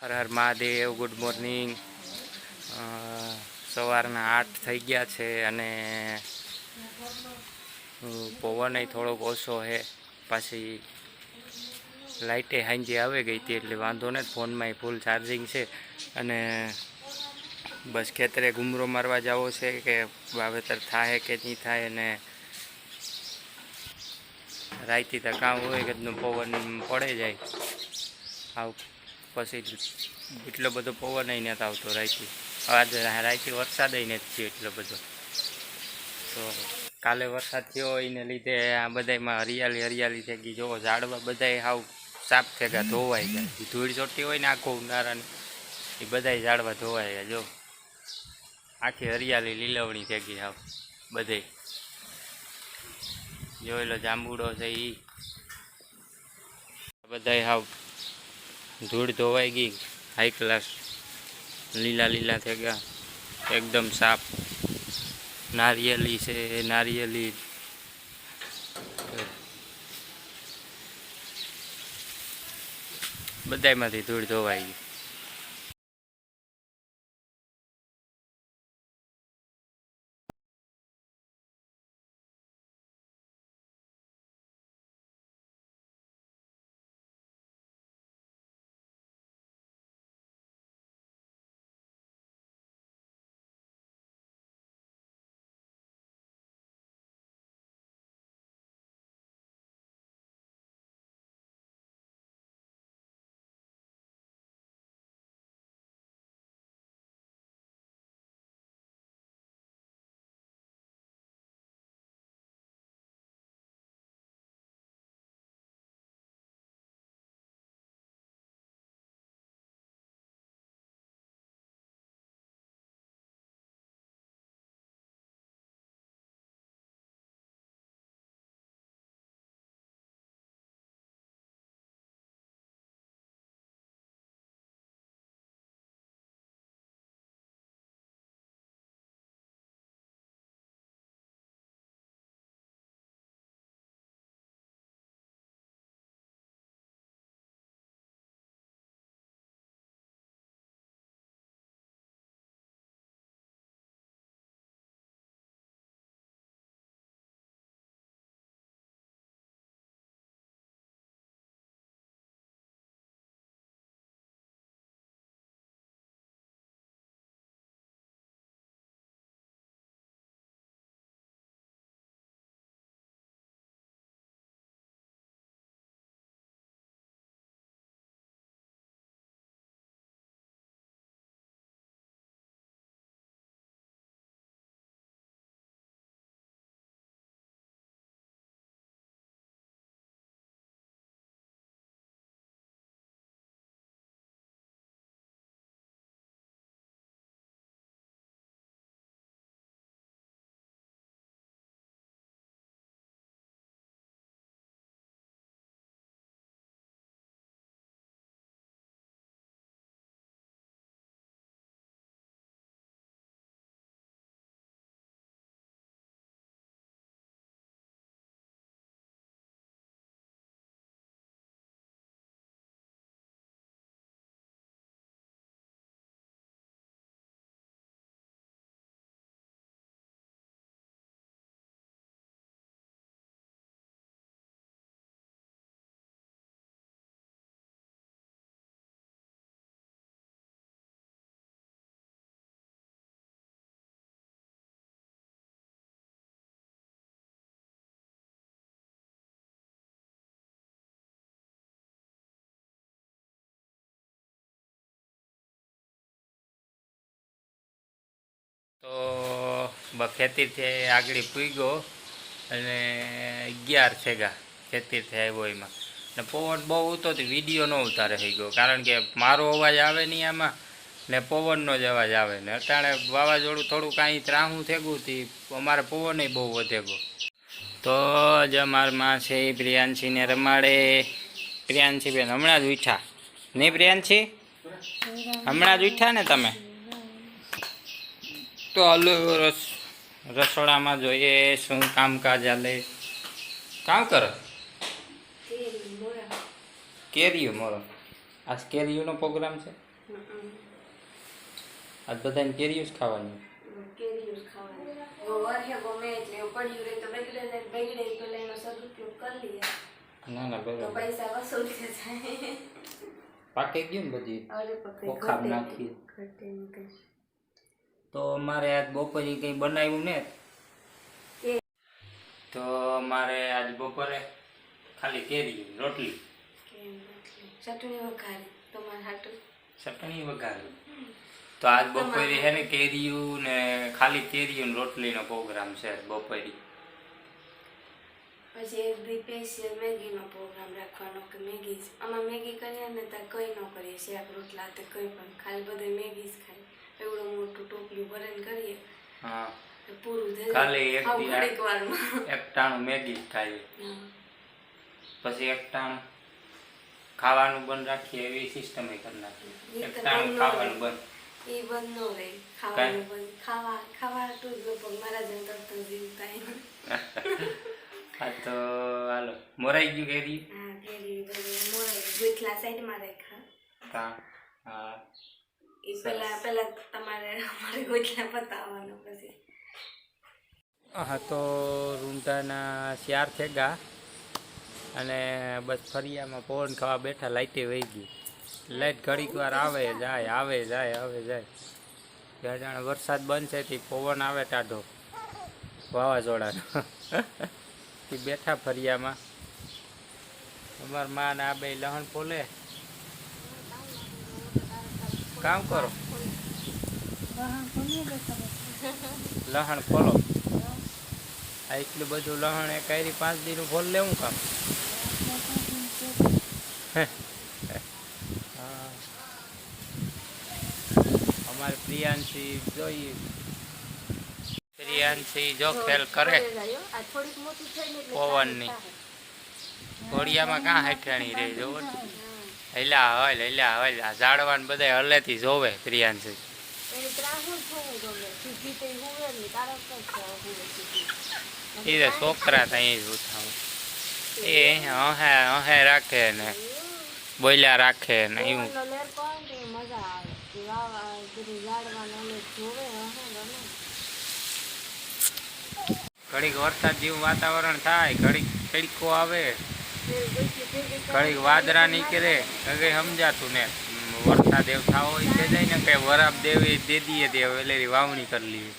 હર Har Mahadev. Good morning. સવારના 8 થઈ ગયા છે અને પવન થોડોક ઓછો છે. પાછી લાઇટે હાંજી આવી ગઈ હતી એટલે વાંધો નથી. ફોનમાં ફૂલ ચાર્જિંગ છે અને બસ ખેતરે ઘૂમરો મારવા જવો છે કે વાવેતર થાય કે નહીં થાય. અને રાઈતી તો કામ હોય કે પવન પડે જાય આવ પછી એટલો બધો પવન નથી આવતો રાઈતી. આજે રાઈતી વરસાદ નથી થયો એટલો બધો. તો કાલે વરસાદ થયો એને લીધે આ બધામાં હરિયાળી થઈ ગઈ. જોવો ઝાડવા બધા હાવ સાફ થઈ ગયા, ધોવાઈ ગયા. ધૂળ ચોટી હોય ને આખો ઉનાળાની એ બધા ઝાડવા ધોવાઈ ગયા. જો આખી હરિયાળી લીલવણી થઈ ગઈ હાવ બધે. જોઈ લો જાંબુડો છે એ બધા હાવ ધૂળ ધોવાઈ ગઈ. હાઈ ક્લાસ લીલા થઈ ગયા, એકદમ સાફ. નારિયેલી છે, નારિયેલી બધામાંથી ધૂળ ધોવાઈ ગઈ. તો ખેતીથી આગળ પૂગ્યો અને 11 થેગા ખેતીથી આવ્યો એમાં. ને પવન બહુ હતો તો વિડીયો ન ઉતારે થઈ ગયો, કારણ કે મારો અવાજ આવે નહીં આમાં ને પવનનો જ અવાજ આવે. ને અટાણે વાવાઝોડું થોડું કાંઈ ત્રાહું થેગું હતી, અમારે પવન બહુ વધે ગયો. તો જ અમારા માં છે એ પ્રિયાંશીને રમાડે. પ્રિયાંશી બેન હમણાં જ ઉઠ્યા નહીં? પ્રિયાંશી હમણાં જ ઉઠ્યા ને તમે? તો હાલો રસોડામાં જોઈએ શું કામકાજ હાલે. કામ કરો કેરીઓ મોરો. આજ કેરીઓનો પ્રોગ્રામ છે. આજ બધાને કેરીઓ જ ખાવાની. કેરીઓ જ ખાવાની. જો વરહે ગમે એટલે એવું પડ્યું રહે તો બગડે પેલા એનો સદુપયોગ કરી લઈએ. ના ના તો બરાબર. પૈસા વસૂલ થઈ જાય. પાકે ગયું ને બધી અરે પકડી પોખાર નાખી. ઘટે નીકળે. તો મારે આજ બપોરે કંઈ બનાવ્યું ને તો મારે આજ બપોરે ખાલી કેરી રોટલી ચટણી વઘારી તમારે હાટું. ચટણી વઘારી. તો આજ બપોરે છે ને કેરીયું ને ખાલી કેરીયું ને રોટલીનો પ્રોગ્રામ છે બપોરે. પછી એક દી સ્પેશિયલ મેગીનો પ્રોગ્રામ રાખવાનો કે મેગી આમાં મેગી કરીએ ને ત્યાં કંઈ ન કરીએ શાક રોટલા તે કંઈ પણ ખાલી બધે મેગી જ ખાય. એવડું મોટું ટોપલું ભરીને કરીએ. હા પૂરું થઈ ખાલી એક વારમાં એક ટાણું મેગી જ ખાઈએ. પછી એક ટાણું ખાવાનું બંધ રાખીએ એવી સિસ્ટમ કરી નાખીએ. એક ટાણું ખાવાનું બંધ. એ બંધ ન રહે ખાવાનું બંધ. ખાવા તો જ લોકો મારા જેમ તરત જીવતા. હા તો હાલો મોરાઈ ગયું કેરી. હા કેરી મોરાઈ ગોખલા સાઈડમાં રાખ્યા. હા એ પેલા તમારે અમારે ગોખલા પતાવવાનો પછી. હા તો રૂંધાના 4 થેગા અને બસ ફરિયામાં પવન ખાવા બેઠા. લાઇટે વહી ગઈ. લાઇટ ઘડીક વાર આવે જાય આવે જાય આવે જાય. જાણે વરસાદ બંધ છે તે પવન આવે ટાઢો વાવાઝોડાનો. તે બેઠા ફરિયામાં. અમારા માં ને આ બે લહણ ફોલે કામ કરો. લહણ ફોલો. આ એટલું બધું લહણ એ કરી 5 દીનું ફોલ લેવું કામ. અમારે પ્રિયાંશી જોઈએ. પ્રિયાંશી જો ખેલ કરે પવનની. ઘોડિયામાં કાં હેઠાણી રહી જોવો. હેલા હોય આ ઝાડવાન બધા હલેથી જોવે પ્રિયાંશી. એ છોકરા ત્યાં ઉઠાવે. એ હે રાખે ને બોલ્યા રાખે ને એવું. ઘડીક વરસાદ જેવું વાતાવરણ થાય, ઘડીક તડકો આવે, ઘડીક વાદળા નીકળે, કઈ સમજાતું ને. વરસાદ એવું થાવો હોય જાય ને કે વરાપ દેવી દે દઈએ તે વેલેરી વાવણી કરી લઈએ.